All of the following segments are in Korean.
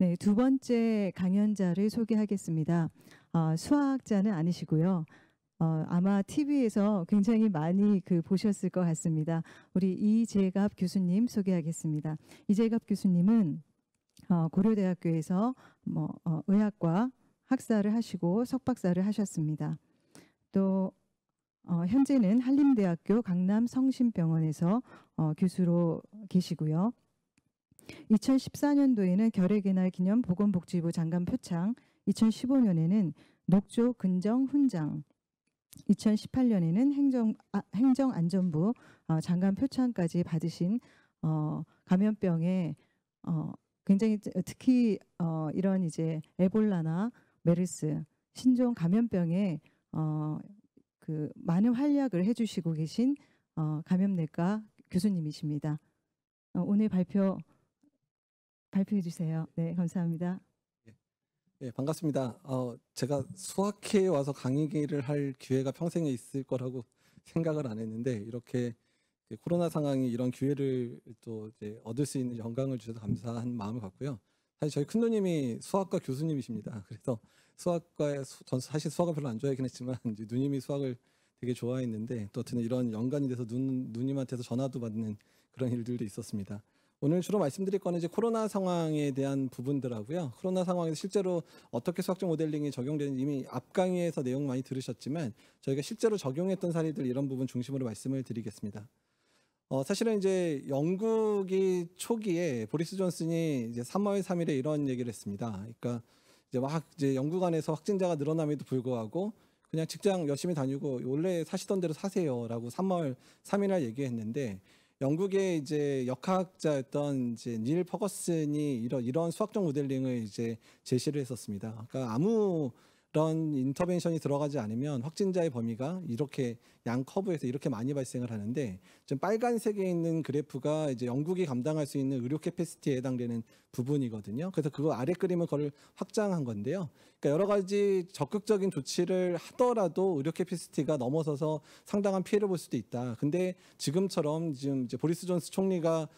네, 두 번째 강연자를 소개하겠습니다. 수화학자는 아니시고요. 아마 TV에서 굉장히 많이 보셨을 것 같습니다. 우리 이재갑 교수님 소개하겠습니다. 이재갑 교수님은 고려대학교에서 의학과 학사를 하시고 석박사를 하셨습니다. 또 현재는 한림대학교 강남성심병원에서 교수로 계시고요. 2014년도에는 결핵의 기념 보건복지부 장관 표창, 2015년에는 녹조 근정 훈장, 2018년에는 행정안전부 장관 표창까지 받으신 감염병에 굉장히 특히 이런 이제 에볼라나 메르스 신종 감염병에 많은 활약을 해주시고 계신 감염내과 교수님이십니다. 오늘 발표해 주세요. 네, 감사합니다. 네, 반갑습니다. 제가 수학회에 와서 강의를 할 기회가 평생에 있을 거라고 생각을 안 했는데 이렇게 코로나 상황이 이런 기회를 또 이제 얻을 수 있는 영광을 주셔서 감사한 마음을 갖고요. 사실 저희 큰 누님이 수학과 교수님이십니다. 그래서 전 사실 수학을 별로 안 좋아하긴 했지만 이제 누님이 수학을 되게 좋아했는데 또 어쨌든 이런 연관이 돼서 누님한테서 전화도 받는 그런 일들도 있었습니다. 오늘 주로 말씀드릴 거는 이제 코로나 상황에 대한 부분들하고요. 코로나 상황에서 실제로 어떻게 수학적 모델링이 적용되는지 이미 앞 강의에서 내용 많이 들으셨지만 저희가 실제로 적용했던 사례들 이런 부분 중심으로 말씀을 드리겠습니다. 사실은 이제 영국이 초기에 보리스 존슨이 이제 3월 3일에 이런 얘기를 했습니다. 그러니까 이제 영국 안에서 확진자가 늘어남에도 불구하고 그냥 직장 열심히 다니고 원래 사시던 대로 사세요라고 3월 3일날 얘기했는데 영국의 이제 역학자였던 이제 닐 퍼거슨이 이런 수학적 모델링을 이제 제시를 했었습니다. 그러니까 아무런 인터벤션이 들어가지 않으면 확진자의 범위가 이렇게 양 커브에서 이렇게 많이 발생을 하는데 좀 빨간색에 있는 그래프가 이제 영국이 감당할 수 있는 의료 캐패시티에 해당되는 부분이거든요. 그래서 그거 아래 그림을 그걸 확장한 건데요. 그러니까 여러 가지 적극적인 조치를 하더라도 의료 캐패시티가 넘어서서 상당한 피해를 볼 수도 있다. 근데 지금처럼 지금 이제 보리스 존스 총리가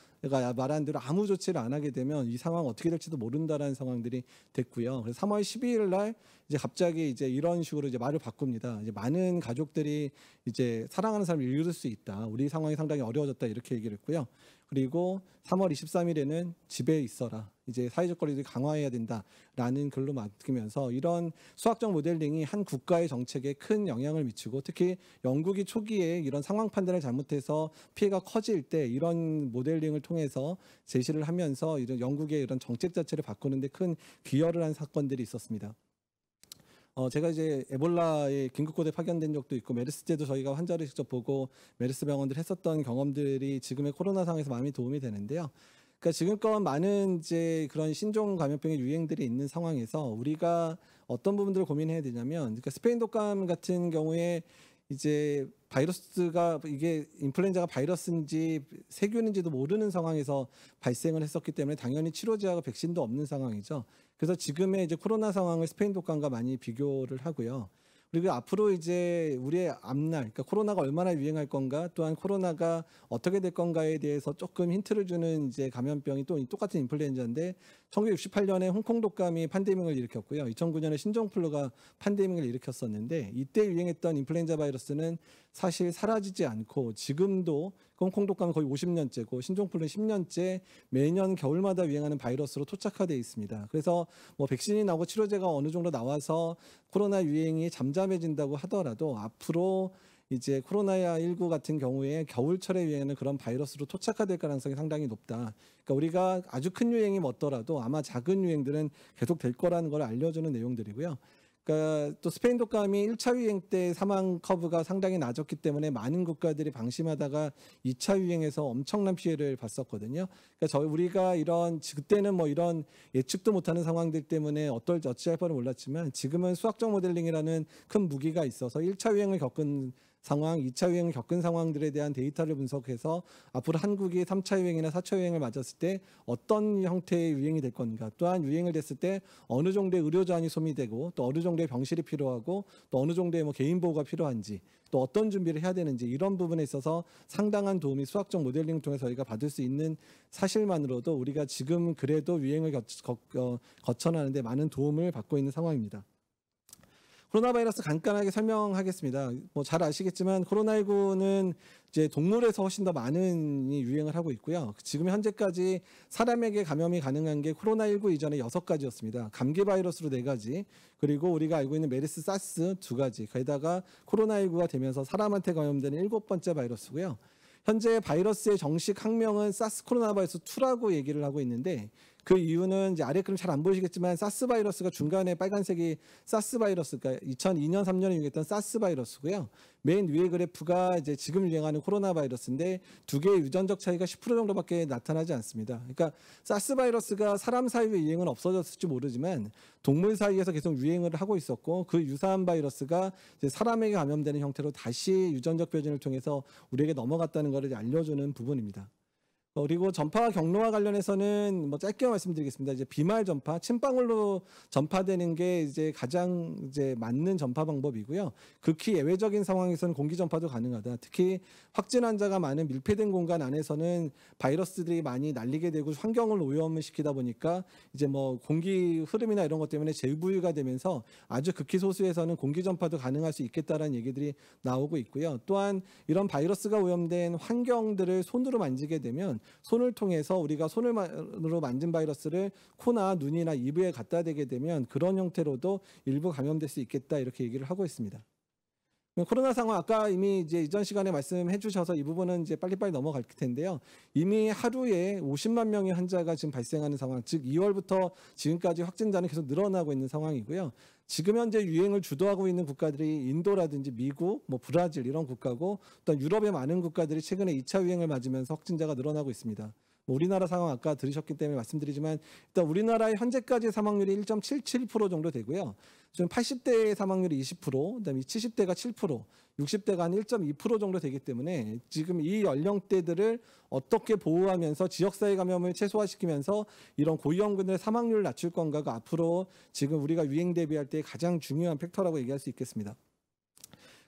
말한 대로 아무 조치를 안 하게 되면 이 상황 어떻게 될지도 모른다라는 상황들이 됐고요. 그래서 3월 12일 날 이제 갑자기 이제 이런 식으로 이제 말을 바꿉니다. 이제 많은 가족들이 이제 사랑하는 사람을 잃을 수 있다. 우리 상황이 상당히 어려워졌다. 이렇게 얘기를 했고요. 그리고 3월 23일에는 집에 있어라. 이제 사회적 거리두기 강화해야 된다라는 글로 맡기면서 이런 수학적 모델링이 한 국가의 정책에 큰 영향을 미치고 특히 영국이 초기에 이런 상황 판단을 잘못해서 피해가 커질 때 이런 모델링을 통해서 제시를 하면서 이런 영국의 이런 정책 자체를 바꾸는 데 큰 기여를 한 사건들이 있었습니다. 제가 이제 에볼라에 긴급고대 파견된 적도 있고 메르스 때도 저희가 환자를 직접 보고 메르스 병원들 했었던 경험들이 지금의 코로나 상황에서 많이 도움이 되는데요. 그러니까 지금껏 많은 이제 그런 신종 감염병의 유행들이 있는 상황에서 우리가 어떤 부분들을 고민해야 되냐면, 그러니까 스페인 독감 같은 경우에 이제 바이러스가 이게 인플루엔자가 바이러스인지 세균인지도 모르는 상황에서 발생을 했었기 때문에 당연히 치료제하고 백신도 없는 상황이죠. 그래서 지금의 이제 코로나 상황을 스페인 독감과 많이 비교를 하고요. 그리고 앞으로 이제 우리의 앞날, 그러니까 코로나가 얼마나 유행할 건가, 또한 코로나가 어떻게 될 건가에 대해서 조금 힌트를 주는 이제 감염병이 또 똑같은 인플루엔자인데 1968년에 홍콩 독감이 팬데믹을 일으켰고요. 2009년에 신종플루가 팬데믹을 일으켰었는데 이때 유행했던 인플루엔자 바이러스는 사실 사라지지 않고 지금도 홍콩 독감은 거의 50년째고 신종플루는 10년째 매년 겨울마다 유행하는 바이러스로 토착화되어 있습니다. 그래서 뭐 백신이 나오고 치료제가 어느 정도 나와서 코로나 유행이 잠잠해진다고 하더라도 앞으로 이제 코로나19 같은 경우에 겨울철에 유행하는 그런 바이러스로 토착화될 가능성이 상당히 높다. 그러니까 우리가 아주 큰 유행이 멎더라도 아마 작은 유행들은 계속 될 거라는 걸 알려주는 내용들이고요. 그러니까 또 스페인 독감이 1차 유행 때 사망 커브가 상당히 낮았기 때문에 많은 국가들이 방심하다가 2차 유행에서 엄청난 피해를 봤었거든요. 그러니까 우리가 그때는 뭐 이런 예측도 못하는 상황들 때문에 어찌할 바를 몰랐지만 지금은 수학적 모델링이라는 큰 무기가 있어서 1차 유행을 겪은 상황, 2차 유행을 겪은 상황들에 대한 데이터를 분석해서 앞으로 한국이 3차 유행이나 4차 유행을 맞았을 때 어떤 형태의 유행이 될 건가, 또한 유행을 됐을 때 어느 정도의 의료 자원이 소비되고 또 어느 정도의 병실이 필요하고 또 어느 정도의 개인 보호가 필요한지 또 어떤 준비를 해야 되는지 이런 부분에 있어서 상당한 도움이 수학적 모델링을 통해서 저희가 받을 수 있는 사실만으로도 우리가 지금 그래도 유행을 거쳐나가는데 많은 도움을 받고 있는 상황입니다. 코로나 바이러스 간단하게 설명하겠습니다. 잘 아시겠지만 코로나19는 이제 동물에서 훨씬 더 많은 유행을 하고 있고요. 지금 현재까지 사람에게 감염이 가능한 게 코로나19 이전에 6가지였습니다. 감기 바이러스로 4가지, 그리고 우리가 알고 있는 메르스, 사스 2가지, 거기다가 코로나19가 되면서 사람한테 감염되는 7번째 바이러스고요. 현재 바이러스의 정식 학명은 사스 코로나 바이러스 2라고 얘기를 하고 있는데 그 이유는 이제 아래 그림 잘 안 보이시겠지만 사스 바이러스가 중간에 빨간색이 사스 바이러스, 그러니까 2002년 3년에 유행했던 사스 바이러스고요. 맨 위에 그래프가 이제 지금 유행하는 코로나 바이러스인데 두 개의 유전적 차이가 10% 정도밖에 나타나지 않습니다. 그러니까 사스 바이러스가 사람 사이의 유행은 없어졌을지 모르지만 동물 사이에서 계속 유행을 하고 있었고 그 유사한 바이러스가 이제 사람에게 감염되는 형태로 다시 유전적 변이를 통해서 우리에게 넘어갔다는 것을 알려주는 부분입니다. 그리고 전파 경로와 관련해서는 짧게 말씀드리겠습니다. 이제 비말 전파, 침방울로 전파되는 게 이제 가장 이제 맞는 전파 방법이고요. 극히 예외적인 상황에서는 공기 전파도 가능하다. 특히 확진 환자가 많은 밀폐된 공간 안에서는 바이러스들이 많이 날리게 되고 환경을 오염을 시키다 보니까 이제 공기 흐름이나 이런 것 때문에 재부유가 되면서 아주 극히 소수에서는 공기 전파도 가능할 수 있겠다라는 얘기들이 나오고 있고요. 또한 이런 바이러스가 오염된 환경들을 손으로 만지게 되면 손을 통해서 우리가 손으로 만진 바이러스를 코나 눈이나 입에 갖다 대게 되면 그런 형태로도 일부 감염될 수 있겠다 이렇게 얘기를 하고 있습니다. 코로나 상황 아까 이미 이제 이전 시간에 말씀해 주셔서 이 부분은 이제 빨리빨리 넘어갈 텐데요. 이미 하루에 50만 명의 환자가 지금 발생하는 상황, 즉 2월부터 지금까지 확진자는 계속 늘어나고 있는 상황이고요. 지금 현재 유행을 주도하고 있는 국가들이 인도라든지 미국, 브라질 이런 국가고 또 유럽의 많은 국가들이 최근에 2차 유행을 맞으면서 확진자가 늘어나고 있습니다. 우리나라 상황 아까 들으셨기 때문에 말씀드리지만 일단 우리나라의 현재까지 사망률이 1.77% 정도 되고요. 지금 80대의 사망률이 20%, 그다음에 70대가 7%, 60대가 한 1.2% 정도 되기 때문에 지금 이 연령대들을 어떻게 보호하면서 지역사회 감염을 최소화시키면서 이런 고위험군들의 사망률을 낮출 건가가 앞으로 지금 우리가 유행 대비할 때 가장 중요한 팩터라고 얘기할 수 있겠습니다.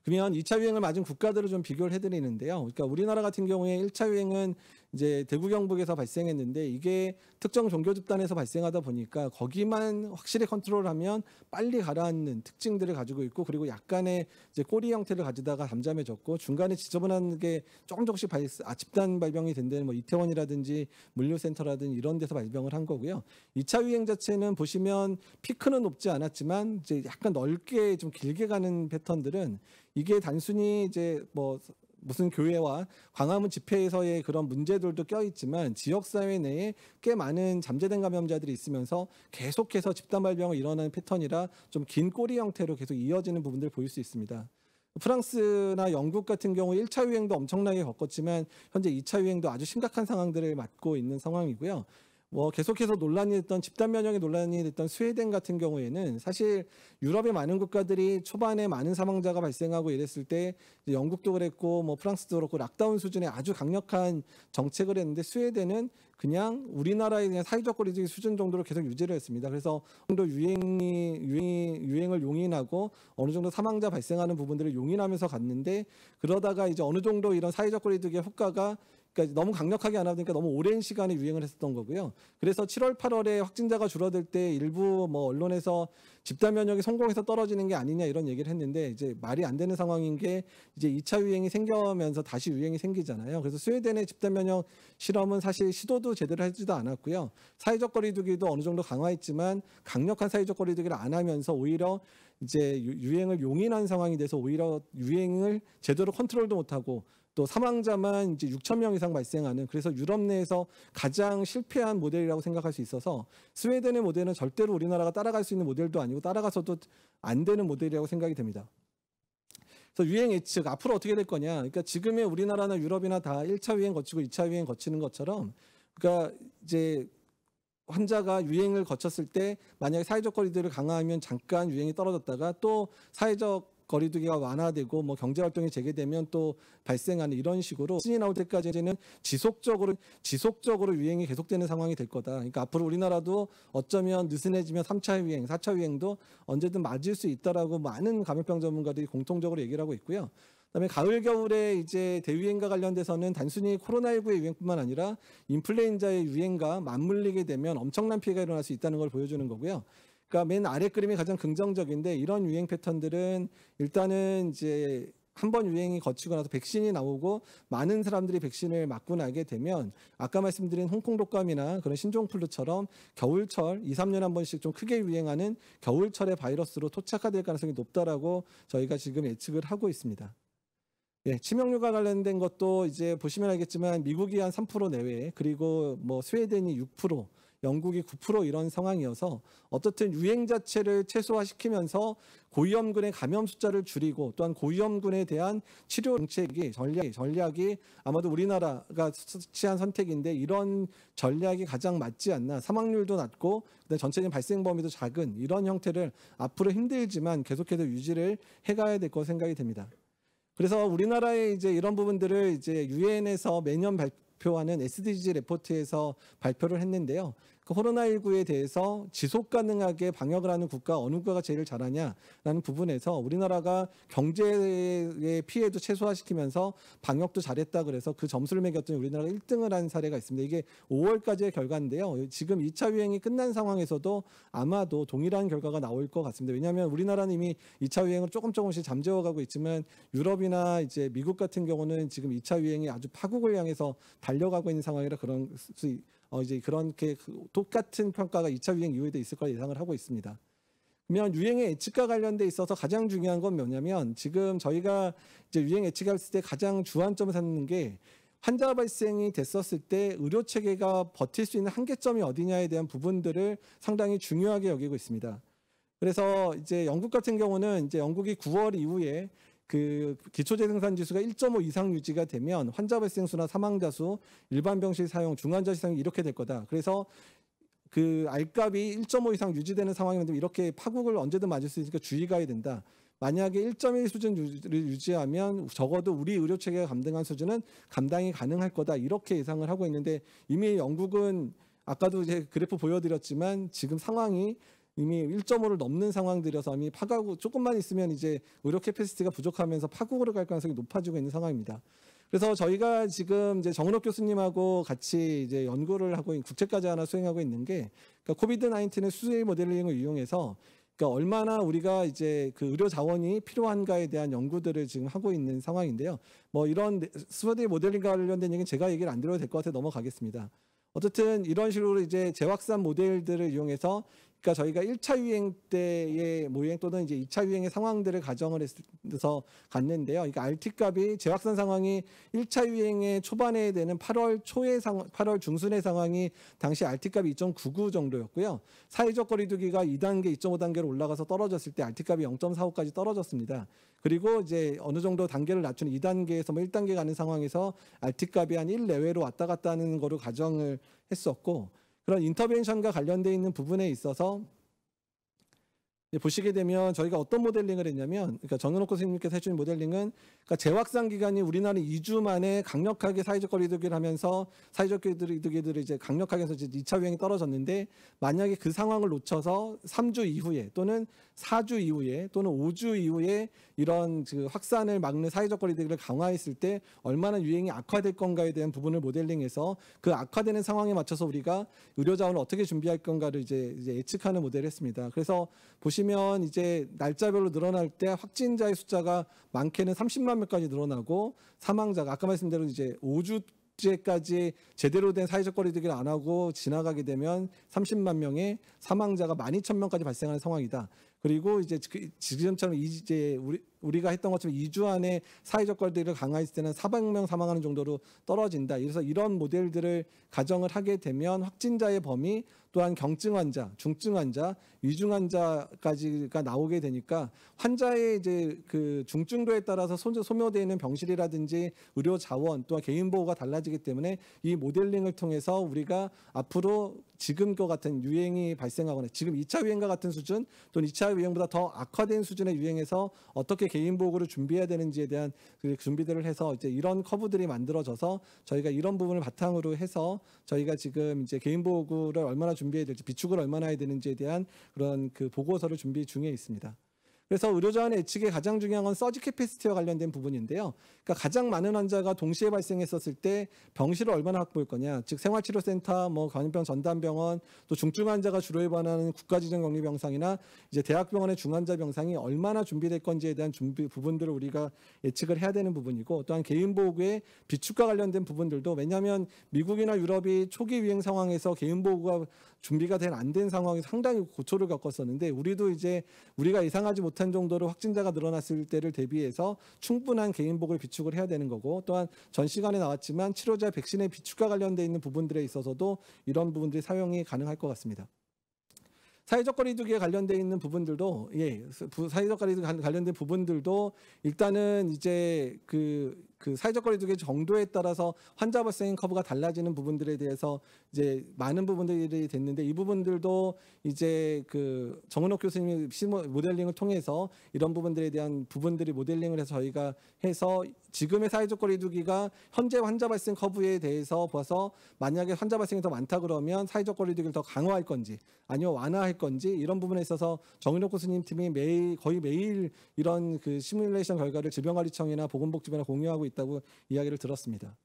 그러면 2차 유행을 맞은 국가들을 좀 비교를 해드리는데요. 그러니까 우리나라 같은 경우에 1차 유행은 이제 대구 경북에서 발생했는데 이게 특정 종교 집단에서 발생하다 보니까 거기만 확실히 컨트롤하면 빨리 가라앉는 특징들을 가지고 있고 그리고 약간의 이제 꼬리 형태를 가지다가 잠잠해졌고 중간에 지저분한 게 조금씩 집단 발병이 된 데는 이태원이라든지 물류센터라든지 이런 데서 발병을 한 거고요. 2차 유행 자체는 보시면 피크는 높지 않았지만 이제 약간 넓게 좀 길게 가는 패턴들은 이게 단순히 이제 무슨 교회와 광화문 집회에서의 그런 문제들도 껴있지만 지역사회 내에 꽤 많은 잠재된 감염자들이 있으면서 계속해서 집단 발병이 일어나는 패턴이라 좀 긴 꼬리 형태로 계속 이어지는 부분들을 보일 수 있습니다. 프랑스나 영국 같은 경우 1차 유행도 엄청나게 겪었지만 현재 2차 유행도 아주 심각한 상황들을 맞고 있는 상황이고요. 계속해서 논란이 됐던 집단 면역의 논란이 됐던 스웨덴 같은 경우에는 사실 유럽의 많은 국가들이 초반에 많은 사망자가 발생하고 이랬을 때 영국도 그랬고 프랑스도 그렇고 락다운 수준의 아주 강력한 정책을 했는데 스웨덴은 그냥 우리나라의 그냥 사회적 거리두기 수준 정도로 계속 유지를 했습니다. 그래서 어느 정도 유행을 용인하고 어느 정도 사망자 발생하는 부분들을 용인하면서 갔는데 그러다가 이제 어느 정도 이런 사회적 거리두기의 효과가 그러니까 너무 강력하게 안 하니까 너무 오랜 시간에 유행을 했었던 거고요. 그래서 7월, 8월에 확진자가 줄어들 때 일부 언론에서 집단 면역이 성공해서 떨어지는 게 아니냐 이런 얘기를 했는데 이제 말이 안 되는 상황인 게 이제 2차 유행이 생겨면서 다시 유행이 생기잖아요. 그래서 스웨덴의 집단 면역 실험은 사실 시도도 제대로 하지도 않았고요. 사회적 거리두기도 어느 정도 강화했지만 강력한 사회적 거리두기를 안 하면서 오히려 이제 유행을 용인한 상황이 돼서 오히려 유행을 제대로 컨트롤도 못하고 또 사망자만 이제 6천 명 이상 발생하는 그래서 유럽 내에서 가장 실패한 모델이라고 생각할 수 있어서 스웨덴의 모델은 절대로 우리나라가 따라갈 수 있는 모델도 아니고 따라가서도 안 되는 모델이라고 생각이 됩니다. 그래서 유행 예측 앞으로 어떻게 될 거냐? 그러니까 지금의 우리나라나 유럽이나 다 1차 유행 거치고 2차 유행 거치는 것처럼 그러니까 이제 환자가 유행을 거쳤을 때 만약에 사회적 거리두기를 강화하면 잠깐 유행이 떨어졌다가 또 사회적 거리두기가 완화되고 뭐 경제 활동이 재개되면 또 발생하는 이런 식으로 신이 나올 때까지는 지속적으로 유행이 계속되는 상황이 될 거다. 그러니까 앞으로 우리나라도 어쩌면 느슨해지면 3차 유행, 4차 유행도 언제든 맞을 수 있다라고 많은 감염병 전문가들이 공통적으로 얘기를 하고 있고요. 그다음에 가을 겨울에 이제 대유행과 관련돼서는 단순히 코로나19의 유행뿐만 아니라 인플루엔자의 유행과 맞물리게 되면 엄청난 피해가 일어날 수 있다는 걸 보여주는 거고요. 그러니까 맨 아래 그림이 가장 긍정적인데 이런 유행 패턴들은 일단은 이제 한번 유행이 거치고 나서 백신이 나오고 많은 사람들이 백신을 맞고 나게 되면 아까 말씀드린 홍콩 독감이나 그런 신종플루처럼 겨울철 2, 3년에 한 번씩 좀 크게 유행하는 겨울철의 바이러스로 토착화될 가능성이 높다라고 저희가 지금 예측을 하고 있습니다. 예, 치명률과 관련된 것도 이제 보시면 알겠지만 미국이 한 3% 내외, 그리고 뭐 스웨덴이 6%, 영국이 9% 이런 상황이어서 어떻든 유행 자체를 최소화시키면서 고위험군의 감염 숫자를 줄이고 또한 고위험군에 대한 치료 정책이 전략이 아마도 우리나라가 취한 선택인데 이런 전략이 가장 맞지 않나. 사망률도 낮고 전체적인 발생 범위도 작은 이런 형태를 앞으로 힘들지만 계속해서 유지를 해가야 될 거 생각이 됩니다. 그래서 우리나라의 이제 이런 부분들을 이제 유엔에서 매년 발표하는 SDG 레포트에서 발표를 했는데요. 그 코로나19에 대해서 지속 가능하게 방역을 하는 국가 어느 국가가 제일 잘하냐라는 부분에서 우리나라가 경제의 피해도 최소화시키면서 방역도 잘했다 그래서 그 점수를 매겼더니 우리나라가 1등을 한 사례가 있습니다. 이게 5월까지의 결과인데요. 지금 2차 유행이 끝난 상황에서도 아마도 동일한 결과가 나올 것 같습니다. 왜냐하면 우리나라는 이미 2차 유행을 조금씩 잠재워가고 있지만 유럽이나 이제 미국 같은 경우는 지금 2차 유행이 아주 파국을 향해서 달려가고 있는 상황이라 그런 이제 그렇게 똑같은 평가가 2차 유행 이후에도 있을 거라 예상을 하고 있습니다. 그러면 유행의 예측과 관련돼 있어서 가장 중요한 건 뭐냐면 지금 저희가 이제 유행 예측했을 때 가장 주안점을 삼는 게 환자 발생이 됐었을 때 의료 체계가 버틸 수 있는 한계점이 어디냐에 대한 부분들을 상당히 중요하게 여기고 있습니다. 그래서 이제 영국 같은 경우는 이제 영국이 9월 이후에 그 기초재생산 지수가 1.5 이상 유지가 되면 환자 발생 수나 사망자 수, 일반 병실 사용, 중환자 시상이 이렇게 될 거다. 그래서 그 R값이 1.5 이상 유지되는 상황이면 이렇게 파국을 언제든 맞을 수 있으니까 주의가야 된다. 만약에 1.1 수준을 유지하면 적어도 우리 의료 체계가 감당한 수준은 감당이 가능할 거다. 이렇게 예상을 하고 있는데 이미 영국은 아까도 이제 그래프 보여드렸지만 지금 상황이 이미 1.5를 넘는 상황들이어서 이미 파가고 조금만 있으면 이제 의료 캐패시티가 부족하면서 파국으로 갈 가능성이 높아지고 있는 상황입니다. 그래서 저희가 지금 이제 정은옥 교수님하고 같이 이제 연구를 하고 국책과제 하나 수행하고 있는 게 그러니까 코비드-19의 수질 모델링을 이용해서 그러니까 얼마나 우리가 이제 그 의료 자원이 필요한가에 대한 연구들을 지금 하고 있는 상황인데요. 뭐 이런 수질 모델링과 관련된 얘기는 제가 얘기를 안 드려도 될 것 같아 넘어가겠습니다. 어쨌든 이런 식으로 이제 재확산 모델들을 이용해서 그러니까 저희가 1차 유행 때의 모행 또는 이제 2차 유행의 상황들을 가정을 해서 갔는데요. 그러니까 RT 값이 재확산 상황이 1차 유행의 초반에 되는 8월 중순의 상황이 당시 RT 값이 2.99 정도였고요. 사회적 거리두기가 2단계, 2.5단계로 올라가서 떨어졌을 때 RT 값이 0.45까지 떨어졌습니다. 그리고 이제 어느 정도 단계를 낮추는 2단계에서 뭐 1단계 가는 상황에서 RT 값이 한 1 내외로 왔다 갔다 하는 거로 가정을 했었고 그런 인터벤션과 관련되어 있는 부분에 있어서 보시게 되면 저희가 어떤 모델링을 했냐면 그러니까 정은옥 교수님께서 해주신 모델링은 그러니까 재확산 기간이 우리나라는 2주 만에 강력하게 사회적 거리두기를 하면서 사회적 거리두기들을 이제 강력하게 해서 이제 2차 유행이 떨어졌는데 만약에 그 상황을 놓쳐서 3주 이후에 또는 4주 이후에 또는 5주 이후에 이런 그 확산을 막는 사회적 거리두기를 강화했을 때 얼마나 유행이 악화될 건가에 대한 부분을 모델링해서 그 악화되는 상황에 맞춰서 우리가 의료 자원을 어떻게 준비할 건가를 이제 예측하는 모델을 했습니다. 그래서 보시면 이제 날짜별로 늘어날 때 확진자의 숫자가 많게는 30만 명까지 늘어나고 사망자가 아까 말씀대로 이제 5주째까지 제대로 된 사회적 거리두기를 안 하고 지나가게 되면 30만 명의 사망자가 12,000명까지 발생하는 상황이다. 그리고 이제 지금처럼 이제 우리가 했던 것처럼 2주 안에 사회적 거리두기를 강화했을 때는 400명 사망하는 정도로 떨어진다. 그래서 이런 모델들을 가정을 하게 되면 확진자의 범위 또한 경증 환자, 중증 환자, 위중 환자까지가 나오게 되니까 환자의 이제 그 중증도에 따라서 소모되어 있는 병실이라든지 의료 자원 또한 개인 보호가 달라지기 때문에 이 모델링을 통해서 우리가 앞으로 지금과 같은 유행이 발생하거나 지금 2차 유행과 같은 수준 또는 2차 유행보다 더 악화된 수준의 유행에서 어떻게 개인 보호구를 준비해야 되는지에 대한 그 준비들을 해서 이제 이런 커브들이 만들어져서 저희가 이런 부분을 바탕으로 해서 저희가 지금 이제 개인 보호구를 얼마나 준비해야 될지, 비축을 얼마나 해야 되는지에 대한 그런 그 보고서를 준비 중에 있습니다. 그래서 의료자원 예측의 가장 중요한 건 서지 캐패시티와 관련된 부분인데요. 그러니까 가장 많은 환자가 동시에 발생했었을 때 병실을 얼마나 확보할 거냐, 즉 생활치료센터, 뭐 감염병 전담병원, 또 중증 환자가 주로 입원하는 국가지정 격리병상이나 이제 대학병원의 중환자 병상이 얼마나 준비될 건지에 대한 준비 부분들을 우리가 예측을 해야 되는 부분이고, 또한 개인 보호구의 비축과 관련된 부분들도, 왜냐하면 미국이나 유럽이 초기 유행 상황에서 개인 보호구가 준비가 안 된 상황이 상당히 고초를 겪었었는데, 우리도 이제 우리가 예상하지 못한 정도로 확진자가 늘어났을 때를 대비해서 충분한 개인 보호를 비축을 해야 되는 거고, 또한 전 시간에 나왔지만 치료자 백신의 비축과 관련돼 있는 부분들에 있어서도 이런 부분들이 사용이 가능할 것 같습니다. 사회적 거리두기에 관련돼 있는 부분들도, 사회적 거리두기 관련된 부분들도 일단은 이제 그 사회적 거리두기 정도에 따라서 환자 발생 커브가 달라지는 부분들에 대해서 이제 많은 부분들이 됐는데, 이 부분들도 이제 그 정은옥 교수님이 모델링을 통해서 이런 부분들에 대한 부분들이 모델링을 해서 저희가 해서 지금의 사회적 거리두기가 현재 환자 발생 커브에 대해서 봐서 만약에 환자 발생이 더 많다 그러면 사회적 거리두기를 더 강화할 건지 아니면 완화할 건지, 이런 부분에 있어서 정은옥 교수님 팀이 거의 매일 이런 그 시뮬레이션 결과를 질병관리청이나 보건복지부나 공유하고 있다고 이야기를 들었습니다.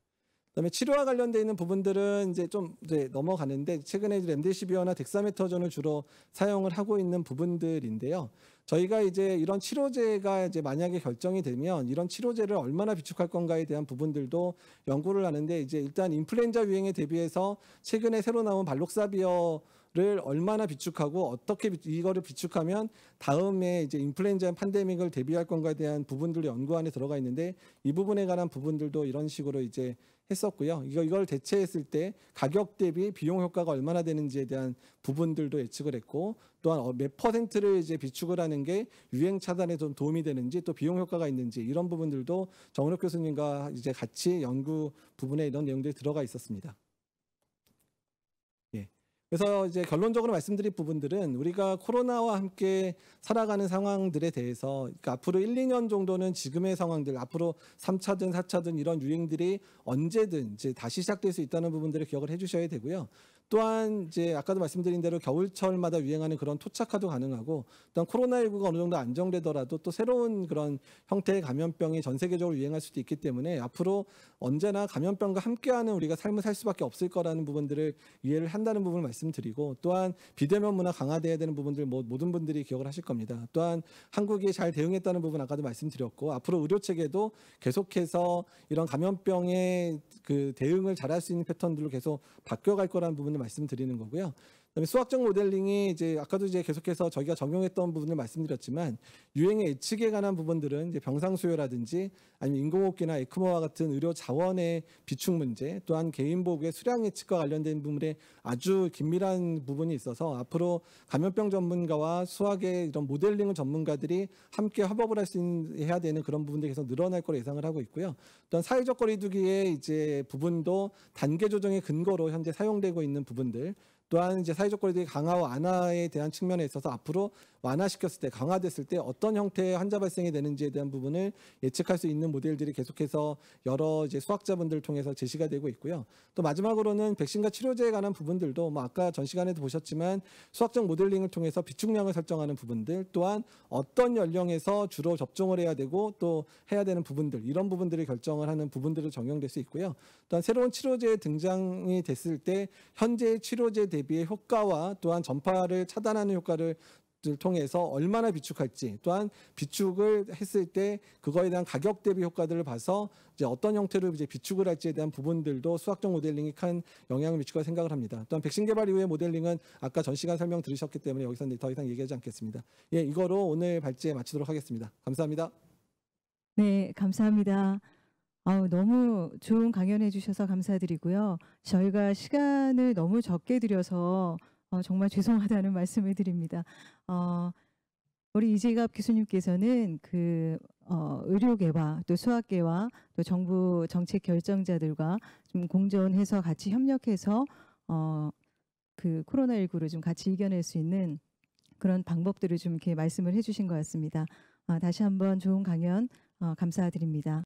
그다음에 치료와 관련돼 있는 부분들은 이제 좀 넘어가는데, 최근에 렘데시비어나 덱사메타존을 주로 사용을 하고 있는 부분들인데요. 저희가 이제 이런 치료제가 이제 만약에 결정이 되면 이런 치료제를 얼마나 비축할 건가에 대한 부분들도 연구를 하는데, 이제 일단 인플루엔자 유행에 대비해서 최근에 새로 나온 발록사비어를 얼마나 비축하고 어떻게 이거를 비축하면 다음에 이제 인플루엔자 팬데믹을 대비할 건가에 대한 부분들이 연구 안에 들어가 있는데, 이 부분에 관한 부분들도 이런 식으로 이제 했었고요. 이걸 대체했을 때 가격 대비 비용 효과가 얼마나 되는지에 대한 부분들도 예측을 했고, 또한 몇 퍼센트를 이제 비축을 하는 게 유행 차단에 좀 도움이 되는지, 또 비용 효과가 있는지, 이런 부분들도 정은옥 교수님과 이제 같이 연구 부분에 이런 내용들이 들어가 있었습니다. 그래서 이제 결론적으로 말씀드릴 부분들은, 우리가 코로나와 함께 살아가는 상황들에 대해서, 그러니까 앞으로 1, 2년 정도는 지금의 상황들, 앞으로 3차든 4차든 이런 유행들이 언제든 이제 다시 시작될 수 있다는 부분들을 기억을 해주셔야 되고요. 또한 이제 아까도 말씀드린 대로 겨울철마다 유행하는 그런 토착화도 가능하고, 또한 코로나19가 어느 정도 안정되더라도 또 새로운 그런 형태의 감염병이 전 세계적으로 유행할 수도 있기 때문에, 앞으로 언제나 감염병과 함께하는 우리가 삶을 살 수밖에 없을 거라는 부분들을 이해를 한다는 부분을 말씀드리고, 또한 비대면 문화 강화돼야 되는 부분들 모든 분들이 기억을 하실 겁니다. 또한 한국이 잘 대응했다는 부분 아까도 말씀드렸고, 앞으로 의료 체계도 계속해서 이런 감염병의 그 대응을 잘할 수 있는 패턴들로 계속 바뀌어갈 거라는 부분을 말씀드리는 거고요. 그다음에 수학적 모델링이 이제 아까도 이제 계속해서 저희가 적용했던 부분을 말씀드렸지만, 유행의 예측에 관한 부분들은 이제 병상 수요라든지 아니면 인공호흡기나 에크모와 같은 의료 자원의 비축 문제, 또한 개인 보호구의 수량 예측과 관련된 부분에 아주 긴밀한 부분이 있어서, 앞으로 감염병 전문가와 수학의 이런 모델링 전문가들이 함께 협업을 해야 되는 그런 부분들이 계속 늘어날 거로 예상을 하고 있고요. 또한 사회적 거리두기의 이제 부분도 단계 조정의 근거로 현재 사용되고 있는 부분들, 또한 이제 사회적 거리두기 강화와 완화에 대한 측면에 있어서 앞으로 완화시켰을 때, 강화됐을 때 어떤 형태의 환자 발생이 되는지에 대한 부분을 예측할 수 있는 모델들이 계속해서 여러 이제 수학자분들을 통해서 제시가 되고 있고요. 또 마지막으로는 백신과 치료제에 관한 부분들도 뭐 아까 전 시간에도 보셨지만 수학적 모델링을 통해서 비축량을 설정하는 부분들, 또한 어떤 연령에서 주로 접종을 해야 되고 또 해야 되는 부분들, 이런 부분들을 결정을 하는 부분들을 적용될 수 있고요. 또한 새로운 치료제의 등장이 됐을 때 현재의 치료제 대비의 효과와 또한 전파를 차단하는 효과를 통해서 얼마나 비축할지, 또한 비축을 했을 때 그거에 대한 가격 대비 효과들을 봐서 이제 어떤 형태로 이제 비축을 할지에 대한 부분들도 수학적 모델링이 큰 영향을 미치고 생각을 합니다. 또한 백신 개발 이후의 모델링은 아까 전 시간 설명 들으셨기 때문에 여기서 더 이상 얘기하지 않겠습니다. 이거로 오늘 발제 마치도록 하겠습니다. 감사합니다. 네, 감사합니다. 너무 좋은 강연해 주셔서 감사드리고요. 저희가 시간을 너무 적게 들여서 정말 죄송하다는 말씀을 드립니다. 우리 이재갑 교수님께서는 의료계와 또 수학계와 또 정부 정책 결정자들과 좀 공존해서 같이 협력해서 코로나19를 좀 같이 이겨낼 수 있는 그런 방법들을 좀 이렇게 말씀을 해주신 것 같습니다. 다시 한번 좋은 강연 감사드립니다.